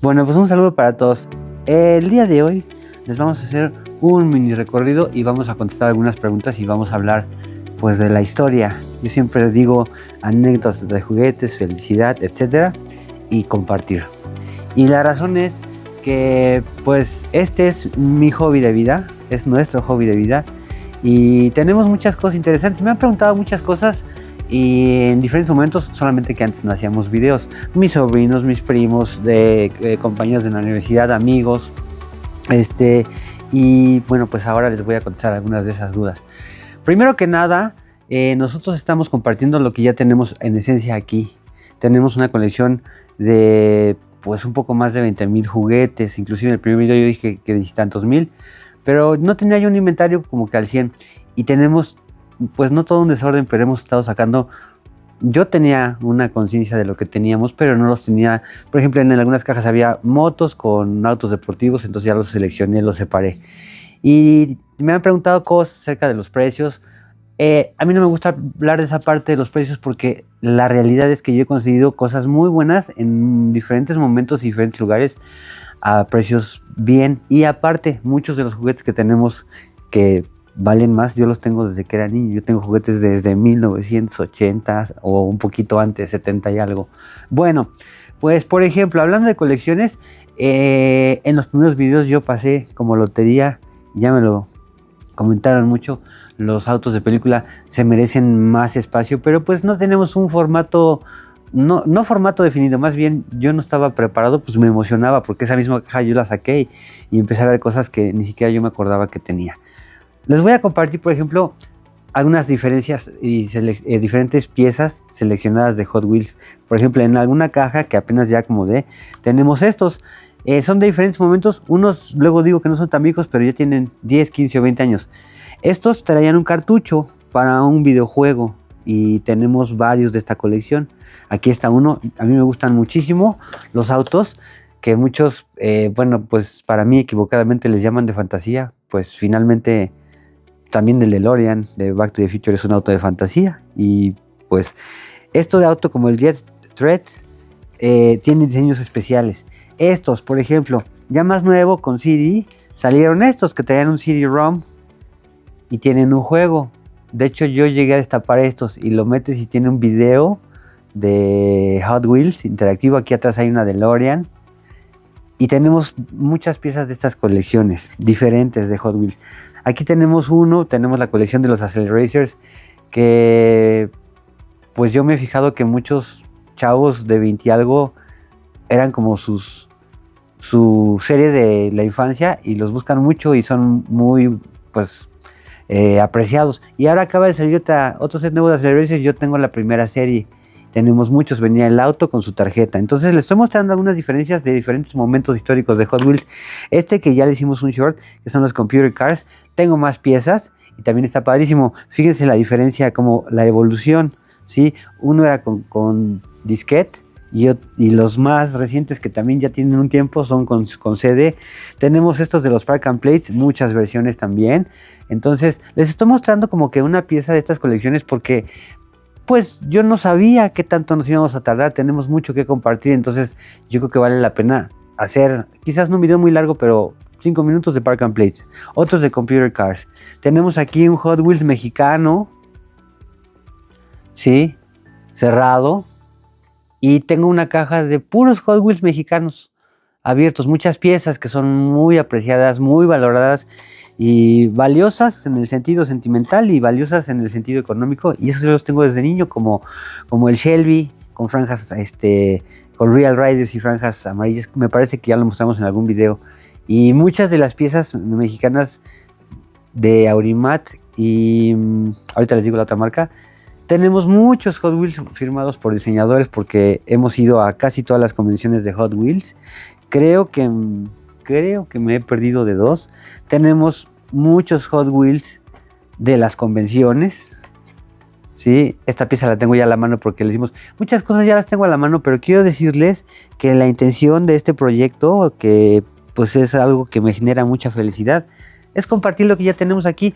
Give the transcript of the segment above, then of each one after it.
Bueno, pues un saludo para todos. El día de hoy les vamos a hacer un mini recorrido y vamos a contestar algunas preguntas y vamos a hablar pues de la historia. Yo siempre digo anécdotas de juguetes, felicidad, etcétera, y compartir. Y la razón es que pues este es mi hobby de vida, es nuestro hobby de vida y tenemos muchas cosas interesantes. Me han preguntado muchas cosas y en diferentes momentos, solamente que antes no hacíamos videos. Mis sobrinos, mis primos, compañeros de la universidad, amigos, y bueno, pues ahora les voy a contestar algunas de esas dudas. Primero que nada, nosotros estamos compartiendo lo que ya tenemos en esencia aquí. Tenemos una colección de pues un poco más de 20,000 juguetes, inclusive en el primer video yo dije que 10 tantos mil, pero no tenía yo un inventario como que al 100, y tenemos pues no todo un desorden, pero hemos estado sacando. Yo tenía una conciencia de lo que teníamos, pero no los tenía. Por ejemplo, en algunas cajas había motos con autos deportivos, entonces ya los seleccioné, los separé. Y me han preguntado cosas acerca de los precios. A mí no me gusta hablar de esa parte de los precios porque la realidad es que yo he conseguido cosas muy buenas en diferentes momentos y diferentes lugares a precios bien. Y aparte, muchos de los juguetes que tenemos que valen más, yo los tengo desde que era niño. Yo tengo juguetes desde 1980 o un poquito antes, 70 y algo. Bueno, pues por ejemplo, hablando de colecciones, en los primeros videos yo pasé como lotería, ya me lo comentaron mucho, los autos de película se merecen más espacio, pero pues no tenemos un formato, no formato definido, más bien yo no estaba preparado, pues me emocionaba porque esa misma caja yo la saqué y empecé a ver cosas que ni siquiera yo me acordaba que tenía. Les voy a compartir, por ejemplo, algunas diferencias y diferentes piezas seleccionadas de Hot Wheels. Por ejemplo, en alguna caja que apenas ya acomodé, tenemos estos. Son de diferentes momentos. Unos luego digo que no son tan viejos, pero ya tienen 10, 15 o 20 años. Estos traían un cartucho para un videojuego y tenemos varios de esta colección. Aquí está uno. A mí me gustan muchísimo los autos que muchos, bueno, pues para mí equivocadamente les llaman de fantasía. Pues finalmente también el DeLorean de Back to the Future es un auto de fantasía. Y pues esto de auto como el Jet Thread tiene diseños especiales. Estos, por ejemplo, ya más nuevo con CD, salieron estos que traían un CD-ROM y tienen un juego. De hecho, yo llegué a destapar estos y lo metes y tiene un video de Hot Wheels interactivo. Aquí atrás hay una DeLorean. Y tenemos muchas piezas de estas colecciones diferentes de Hot Wheels. Aquí tenemos tenemos la colección de los Acceleracers, que pues yo me he fijado que muchos chavos de 20 y algo eran como su serie de la infancia y los buscan mucho y son muy pues apreciados. Y ahora acaba de salir otro set nuevo de Acceleracers. Yo tengo la primera serie. Tenemos muchos, venía el auto con su tarjeta. Entonces les estoy mostrando algunas diferencias de diferentes momentos históricos de Hot Wheels. Que ya le hicimos un short, que son los Computer Cars. Tengo más piezas y también está padrísimo. Fíjense la diferencia, como la evolución, ¿sí? Uno era con disquete y los más recientes que también ya tienen un tiempo son con CD. Tenemos estos de los Park and Plates, muchas versiones también. Entonces les estoy mostrando como que una pieza de estas colecciones porque pues yo no sabía qué tanto nos íbamos a tardar, tenemos mucho que compartir, entonces yo creo que vale la pena hacer, quizás no un video muy largo, pero 5 minutos de Park and Plates, otros de Computer Cars. Tenemos aquí un Hot Wheels mexicano, sí, cerrado, y tengo una caja de puros Hot Wheels mexicanos abiertos, muchas piezas que son muy apreciadas, muy valoradas y valiosas en el sentido sentimental y valiosas en el sentido económico, y eso yo los tengo desde niño, como el Shelby con franjas, con Real Riders y franjas amarillas. Me parece que ya lo mostramos en algún video. Y muchas de las piezas mexicanas de Aurimat y ahorita les digo la otra marca. Tenemos muchos Hot Wheels firmados por diseñadores porque hemos ido a casi todas las convenciones de Hot Wheels. Creo que me he perdido de 2. Tenemos muchos Hot Wheels de las convenciones. Sí, esta pieza la tengo ya a la mano porque le hicimos muchas cosas, ya las tengo a la mano, pero quiero decirles que la intención de este proyecto, que pues es algo que me genera mucha felicidad, es compartir lo que ya tenemos aquí.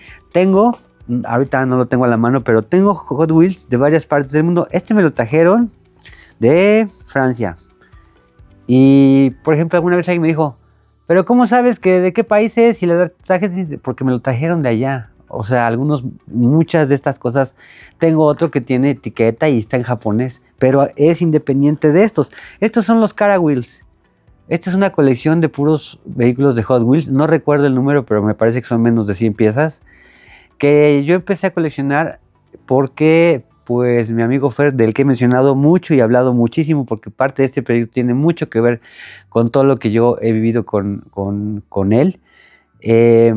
Ahorita no lo tengo a la mano, pero tengo Hot Wheels de varias partes del mundo. Me lo trajeron de Francia. Y, por ejemplo, alguna vez alguien me dijo, pero ¿cómo sabes que de qué país es? Y le traje, porque me lo trajeron de allá. O sea, muchas de estas cosas, tengo otro que tiene etiqueta y está en japonés, pero es independiente de estos. Estos son los Cara Wheels. Esta es una colección de puros vehículos de Hot Wheels. No recuerdo el número, pero me parece que son menos de 100 piezas. Que yo empecé a coleccionar porque, pues, mi amigo Fer, del que he mencionado mucho y hablado muchísimo, porque parte de este proyecto tiene mucho que ver con todo lo que yo he vivido con él. Eh,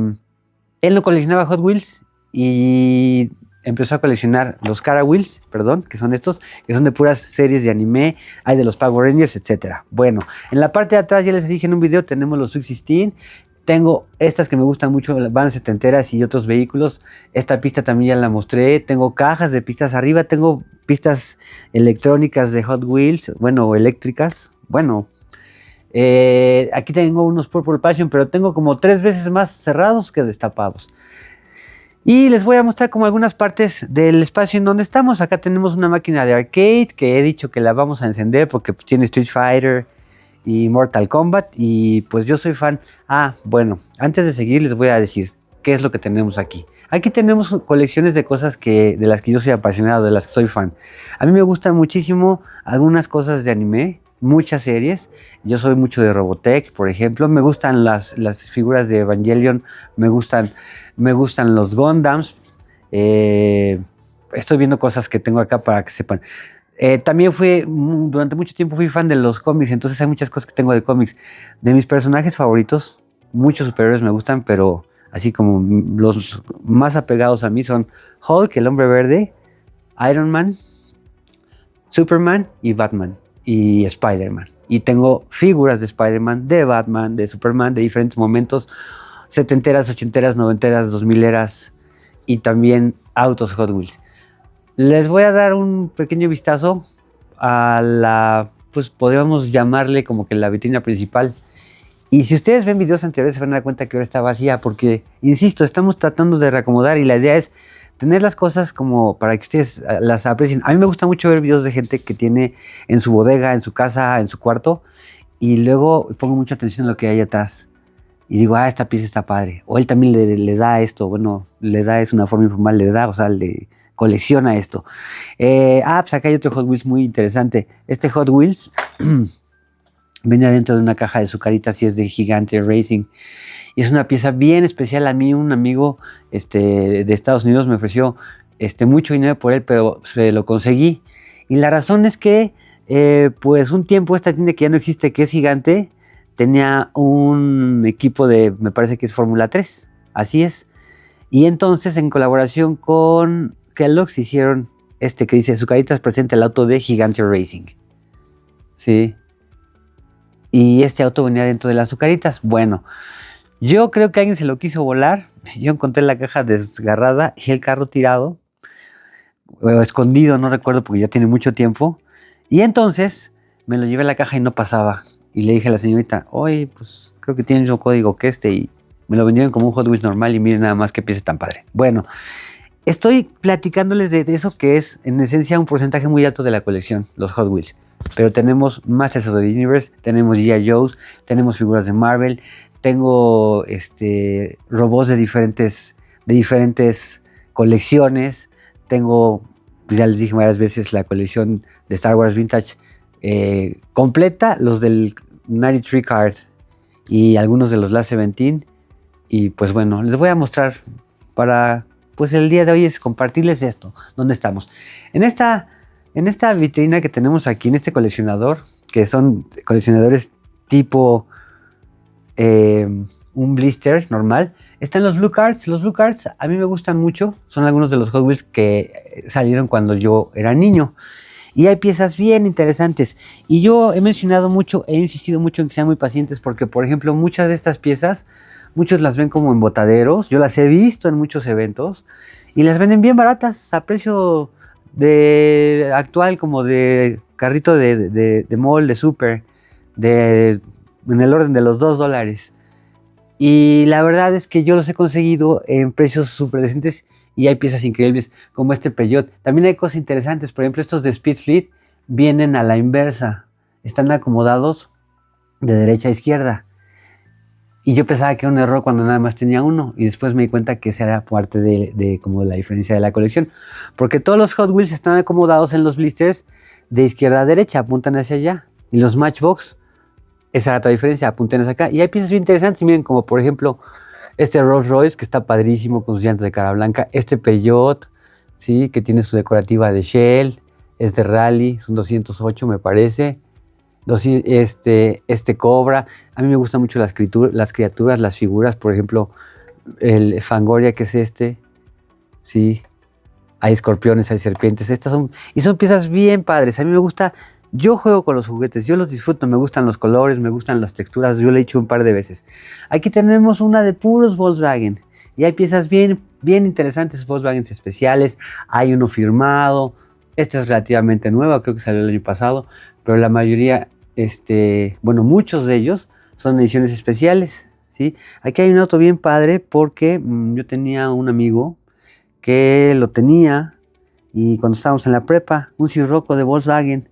Él no coleccionaba Hot Wheels y empezó a coleccionar los Cara Wheels, perdón, que son estos, que son de puras series de anime, hay de los Power Rangers, etcétera. Bueno, en la parte de atrás, ya les dije en un video, tenemos los Sweet 16. Tengo estas que me gustan mucho, van setenteras y otros vehículos. Esta pista también ya la mostré. Tengo cajas de pistas arriba, tengo pistas electrónicas de Hot Wheels, bueno, eléctricas, bueno. Aquí tengo unos Purple Passion, pero tengo como 3 veces más cerrados que destapados. Y les voy a mostrar como algunas partes del espacio en donde estamos. Acá tenemos una máquina de arcade que he dicho que la vamos a encender porque pues, tiene Street Fighter y Mortal Kombat. Y pues yo soy fan. Bueno, antes de seguir les voy a decir qué es lo que tenemos aquí. Aquí tenemos colecciones de cosas de las que yo soy apasionado, de las que soy fan. A mí me gustan muchísimo algunas cosas de anime, muchas series. Yo soy mucho de Robotech, por ejemplo. Me gustan las figuras de Evangelion, me gustan los Gundams. Estoy viendo cosas que tengo acá para que sepan. También durante mucho tiempo fui fan de los cómics, entonces hay muchas cosas que tengo de cómics. De mis personajes favoritos, muchos superhéroes me gustan, pero así como los más apegados a mí son Hulk, el Hombre Verde, Iron Man, Superman y Batman y Spider-Man. Y tengo figuras de Spider-Man, de Batman, de Superman, de diferentes momentos, setenteras, ochenteras, noventeras, 2000eras y también autos Hot Wheels. Les voy a dar un pequeño vistazo a pues podríamos llamarle como que la vitrina principal. Y si ustedes ven videos anteriores se van a dar cuenta que ahora está vacía porque, insisto, estamos tratando de reacomodar y la idea es tener las cosas como para que ustedes las aprecien. A mí me gusta mucho ver videos de gente que tiene en su bodega, en su casa, en su cuarto y luego pongo mucha atención a lo que hay atrás. Y digo, esta pieza está padre. O él también le da esto, bueno, le da es una forma informal, o sea, le colecciona esto. Pues acá hay otro Hot Wheels muy interesante. Este Hot Wheels viene adentro de una caja de Zucaritas y es de Gigante Racing. Y es una pieza bien especial. A mí un amigo de Estados Unidos me ofreció mucho dinero por él, pero se lo conseguí. Y la razón es que, pues un tiempo esta tienda que ya no existe, que es Gigante, tenía un equipo me parece que es Fórmula 3, así es. Y entonces en colaboración con Kellogg's hicieron que dice Zucaritas presenta el auto de Gigante Racing. Sí. Y este auto venía dentro de las Zucaritas. Bueno, yo creo que alguien se lo quiso volar. Yo encontré la caja desgarrada y el carro tirado, o escondido, no recuerdo porque ya tiene mucho tiempo. Y entonces me lo llevé a la caja y no pasaba. Y le dije a la señorita, oye, pues creo que tiene el mismo código que y me lo vendieron como un Hot Wheels normal y miren nada más qué pieza tan padre. Bueno, estoy platicándoles de eso que es en esencia un porcentaje muy alto de la colección, los Hot Wheels. Pero tenemos Masters of the Universe, tenemos G.I. Joes, tenemos figuras de Marvel, tengo robots de diferentes colecciones, tengo, pues ya les dije varias veces, la colección de Star Wars Vintage completa, los del 93 Card y algunos de los Last 17. Y pues bueno, les voy a mostrar para, pues el día de hoy es compartirles esto, dónde estamos. En esta vitrina que tenemos aquí, en este coleccionador, que son coleccionadores tipo un blister normal, están los Blue Cards. Los Blue Cards a mí me gustan mucho, son algunos de los Hot Wheels que salieron cuando yo era niño. Y hay piezas bien interesantes. Y yo he insistido mucho en que sean muy pacientes porque, por ejemplo, muchas de estas piezas, muchos las ven como en botaderos. Yo las he visto en muchos eventos y las venden bien baratas a precio actual, como de carrito de mall, de super, en el orden de los $2. Y la verdad es que yo los he conseguido en precios súper decentes y hay piezas increíbles como este Peugeot. También hay cosas interesantes, por ejemplo estos de Speed Fleet vienen a la inversa, están acomodados de derecha a izquierda. Y yo pensaba que era un error cuando nada más tenía uno. Y después me di cuenta que esa era parte de como la diferencia de la colección. Porque todos los Hot Wheels están acomodados en los blisters de izquierda a derecha, apuntan hacia allá. Y los Matchbox, esa era la diferencia, apuntan hacia acá. Y hay piezas bien interesantes, miren, como por ejemplo este Rolls Royce, que está padrísimo con sus llantas de cara blanca. Este Peugeot, ¿sí? Que tiene su decorativa de Shell. Es de Rally, es un 208 me parece. Este Cobra. A mí me gustan mucho las criaturas, las figuras. Por ejemplo, el Fangoria, que es este. Sí. Hay escorpiones, hay serpientes. Y son piezas bien padres. A mí me gusta. Yo juego con los juguetes, yo los disfruto, me gustan los colores, me gustan las texturas. Yo lo he hecho un par de veces. Aquí tenemos una de puros Volkswagen. Y hay piezas bien, bien interesantes, Volkswagen especiales. Hay uno firmado. Este es relativamente nuevo, creo que salió el año pasado. Pero la mayoría, muchos de ellos son ediciones especiales, ¿sí? Aquí hay un auto bien padre porque yo tenía un amigo que lo tenía y cuando estábamos en la prepa, un Scirocco de Volkswagen,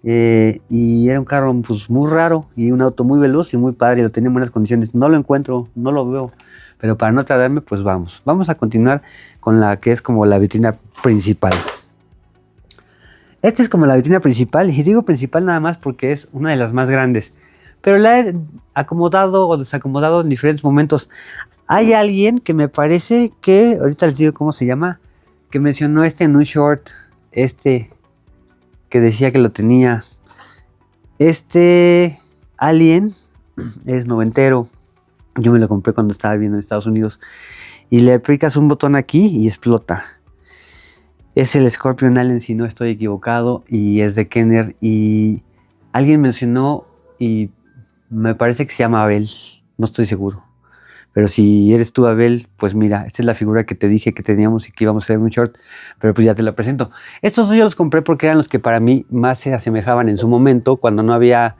y era un carro pues muy raro y un auto muy veloz y muy padre, y lo tenía en buenas condiciones. No lo encuentro, no lo veo, pero para no tardarme, pues vamos a continuar con la que es como la vitrina principal. Esta es como la vitrina principal, y digo principal nada más porque es una de las más grandes, pero la he acomodado o desacomodado en diferentes momentos. Hay alguien que me parece que, ahorita les digo cómo se llama, que mencionó en un short, que decía que lo tenía. Este Alien es noventero, yo me lo compré cuando estaba viviendo en Estados Unidos, y le aplicas un botón aquí y explota. Es el Scorpion Alien, si no estoy equivocado, y es de Kenner. Y alguien mencionó, y me parece que se llama Abel, no estoy seguro. Pero si eres tú, Abel, pues mira, esta es la figura que te dije que teníamos y que íbamos a hacer un short, pero pues ya te la presento. Estos dos yo los compré porque eran los que para mí más se asemejaban en su momento, cuando no había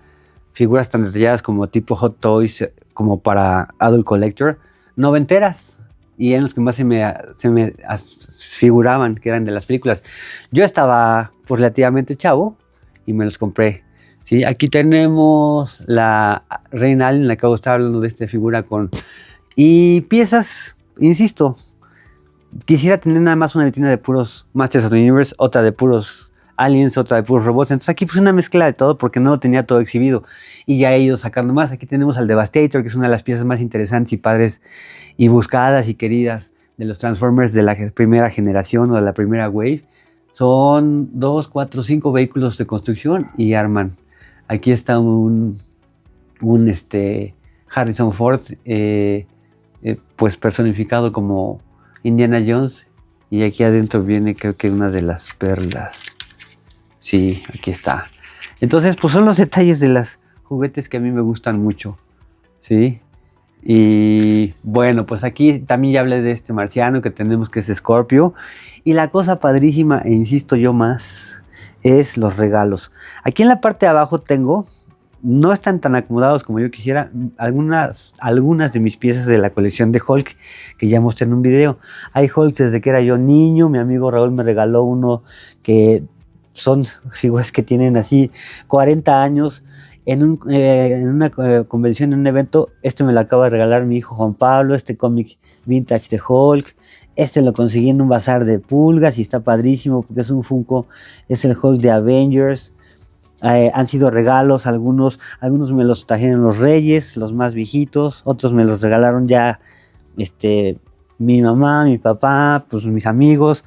figuras tan detalladas como tipo Hot Toys, como para Adult Collector, noventeras. Y eran los que más se me figuraban, que eran de las películas. Yo estaba pues, relativamente chavo y me los compré. ¿Sí? Aquí tenemos la Reina Alien, la que acabo de estar hablando de esta figura con... Y piezas, insisto, quisiera tener nada más una vitrina de puros Masters of the Universe, otra de puros Aliens, otra de puros robots. Entonces aquí pues una mezcla de todo porque no lo tenía todo exhibido. Y ya he ido sacando más. Aquí tenemos al Devastator, que es una de las piezas más interesantes y padres y buscadas y queridas de los Transformers de la primera generación o de la primera wave. Son 2, 4, 5 vehículos de construcción y arman. Aquí está un Harrison Ford, pues personificado como Indiana Jones. Y aquí adentro viene, creo que una de las perlas. Sí, aquí está. Entonces, pues son los detalles de los juguetes que a mí me gustan mucho. ¿Sí? Y bueno, pues aquí también ya hablé de este marciano que tenemos, que es Scorpio. Y la cosa padrísima, e insisto yo más, es los regalos. Aquí en la parte de abajo tengo, no están tan acomodados como yo quisiera, algunas de mis piezas de la colección de Hulk que ya mostré en un video. Hay Hulk desde que era yo niño. Mi amigo Raúl me regaló uno que son figuras que tienen así 40 años. En una convención, en un evento, me lo acaba de regalar mi hijo Juan Pablo, este cómic vintage de Hulk. Lo conseguí en un bazar de pulgas y está padrísimo porque es un Funko, es el Hulk de Avengers. Han sido regalos, algunos me los trajeron los Reyes, los más viejitos, otros me los regalaron ya mi mamá, mi papá, pues mis amigos.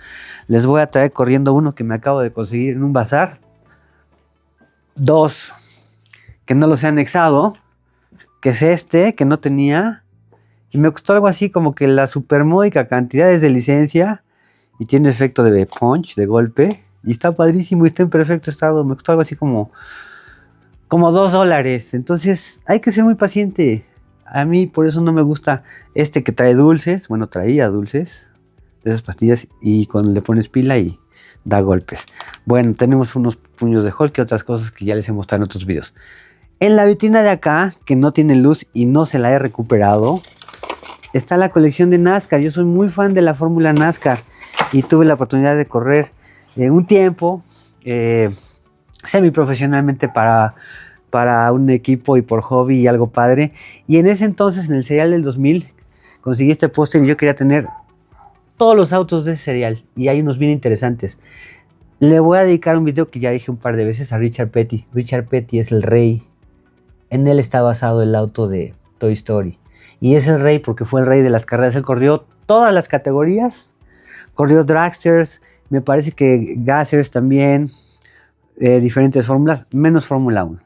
Les voy a traer corriendo uno que me acabo de conseguir en un bazar. 2 que no los he anexado, que es que no tenía, y me costó algo así como que la supermódica cantidad de licencia, y tiene efecto de punch, de golpe, y está padrísimo y está en perfecto estado. Me costó algo así como $2. Entonces hay que ser muy paciente. A mí por eso no me gusta que trae dulces. Bueno, traía dulces de esas pastillas, y cuando le pones pila y da golpes. Bueno, tenemos unos puños de Hulk y otras cosas que ya les he mostrado en otros videos. En la vitrina de acá, que no tiene luz y no se la he recuperado, está la colección de NASCAR. Yo soy muy fan de la Fórmula NASCAR y tuve la oportunidad de correr un tiempo semiprofesionalmente para para un equipo y por hobby y algo padre. Y en ese entonces, en el serial del 2000, conseguí este póster y yo quería tener todos los autos de ese serial. Y hay unos bien interesantes. Le voy a dedicar un video que ya dije un par de veces a Richard Petty. Richard Petty es el rey. En él está basado el auto de Toy Story. Y es el rey porque fue el rey de las carreras. Él corrió todas las categorías. Corrió dragsters, me parece que gassers también, diferentes fórmulas, menos Fórmula 1.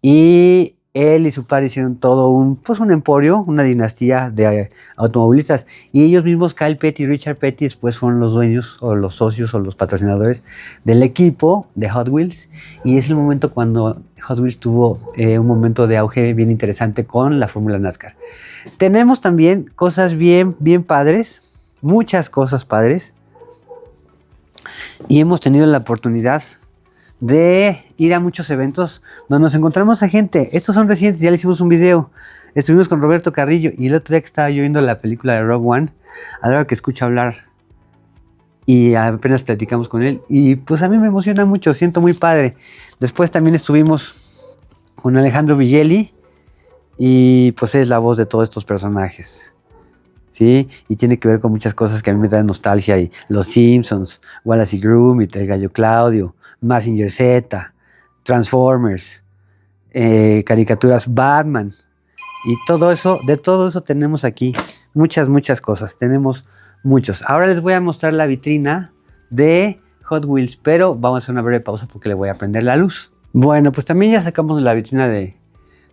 Y él y su padre hicieron todo un emporio, una dinastía de automovilistas. Y ellos mismos, Kyle Petty y Richard Petty, después fueron los dueños o los socios o los patrocinadores del equipo de Hot Wheels. Y es el momento cuando Hot Wheels tuvo un momento de auge bien interesante con la Fórmula NASCAR. Tenemos también cosas bien padres, muchas cosas padres. Y hemos tenido la oportunidad de ir a muchos eventos donde nos encontramos a gente. Estos son recientes, ya le hicimos un video. Estuvimos con Roberto Carrillo y el otro día que estaba yo viendo la película de Rogue One, a la hora que escucho hablar y apenas platicamos con él, y pues a mí me emociona mucho, siento muy padre. Después también estuvimos con Alejandro Vigelli y pues es la voz de todos estos personajes, ¿sí? Y tiene que ver con muchas cosas que a mí me dan nostalgia, y Los Simpsons, Wallace y Gromit, El Gallo Claudio, Mazinger Z, Transformers, caricaturas Batman, y todo eso, de todo eso tenemos aquí muchas cosas, tenemos muchos. Ahora les voy a mostrar la vitrina de Hot Wheels, pero vamos a hacer una breve pausa porque le voy a prender la luz. Bueno, pues también ya sacamos la vitrina de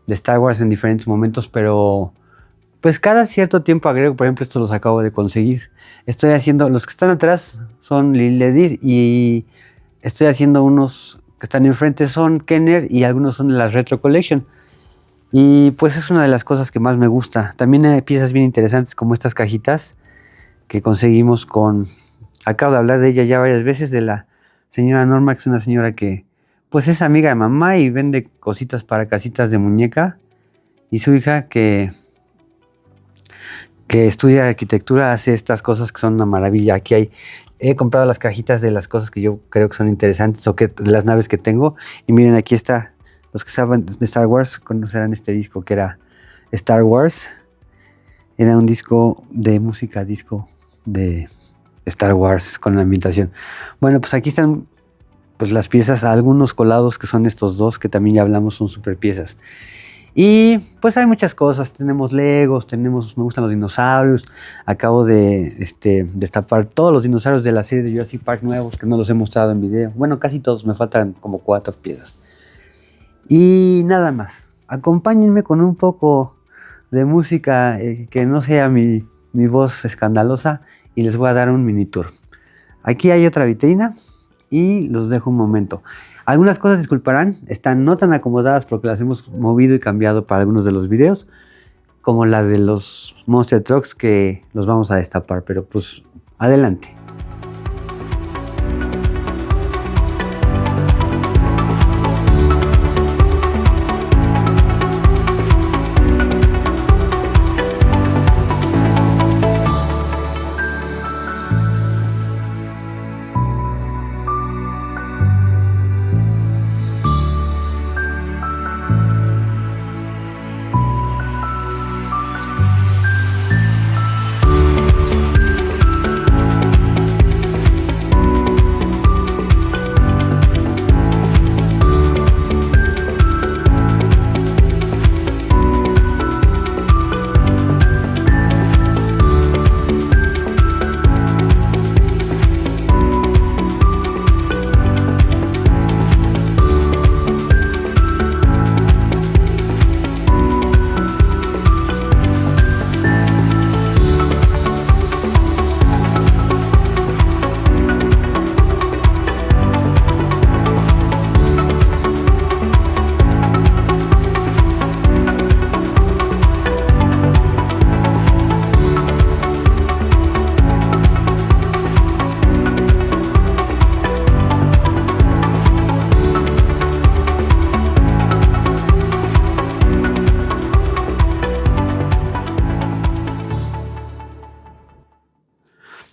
Star Wars en diferentes momentos, pero pues cada cierto tiempo agrego. Por ejemplo, estos los acabo de conseguir. Estoy haciendo, los que están atrás son Lilledir y estoy haciendo unos que están enfrente son Kenner y algunos son de las Retro Collection. Y pues es una de las cosas que más me gusta. También hay piezas bien interesantes como estas cajitas que conseguimos con... Acabo de hablar de ella ya varias veces, de la señora Norma, que es una señora que pues es amiga de mamá y vende cositas para casitas de muñeca. Y su hija que estudia arquitectura hace estas cosas que son una maravilla. Aquí he comprado las cajitas de las cosas que yo creo que son interesantes o que de las naves que tengo. Y miren, aquí está. Los que saben de Star Wars conocerán este disco que era Star Wars. Era un disco de música, disco de Star Wars con la ambientación. Bueno, pues aquí están pues las piezas, algunos colados que son estos dos que también ya hablamos, son super piezas. Y pues hay muchas cosas, tenemos Legos, me gustan los dinosaurios. Acabo de destapar todos los dinosaurios de la serie de Jurassic Park nuevos que no los he mostrado en video. Bueno, casi todos, me faltan como 4 piezas. Y nada más, acompáñenme con un poco de música que no sea mi voz escandalosa y les voy a dar un mini tour. Aquí hay otra vitrina y los dejo un momento. Algunas cosas, disculparán, están no tan acomodadas porque las hemos movido y cambiado para algunos de los videos, como la de los Monster Trucks que los vamos a destapar, pero pues adelante.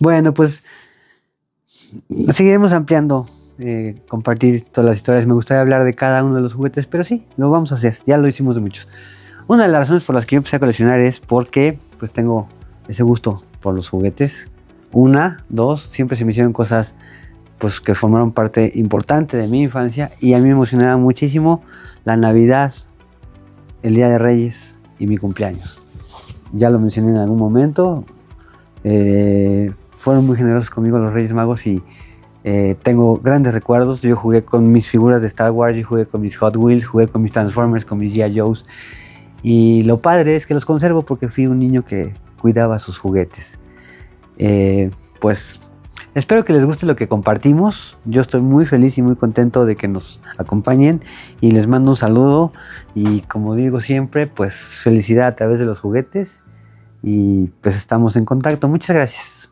Bueno, pues seguiremos ampliando compartir todas las historias. Me gustaría hablar de cada uno de los juguetes, pero sí, lo vamos a hacer. Ya lo hicimos de muchos. Una de las razones por las que yo empecé a coleccionar es porque pues tengo ese gusto por los juguetes. Una, dos, siempre se me hicieron cosas pues que formaron parte importante de mi infancia, y a mí me emocionaba muchísimo la Navidad, el Día de Reyes y mi cumpleaños. Ya lo mencioné en algún momento. Fueron muy generosos conmigo los Reyes Magos y tengo grandes recuerdos. Yo jugué con mis figuras de Star Wars, yo jugué con mis Hot Wheels, jugué con mis Transformers, con mis G.I. Joes. Y lo padre es que los conservo porque fui un niño que cuidaba sus juguetes. Pues espero que les guste lo que compartimos. Yo estoy muy feliz y muy contento de que nos acompañen y les mando un saludo. Y como digo siempre, pues felicidad a través de los juguetes y pues estamos en contacto. Muchas gracias.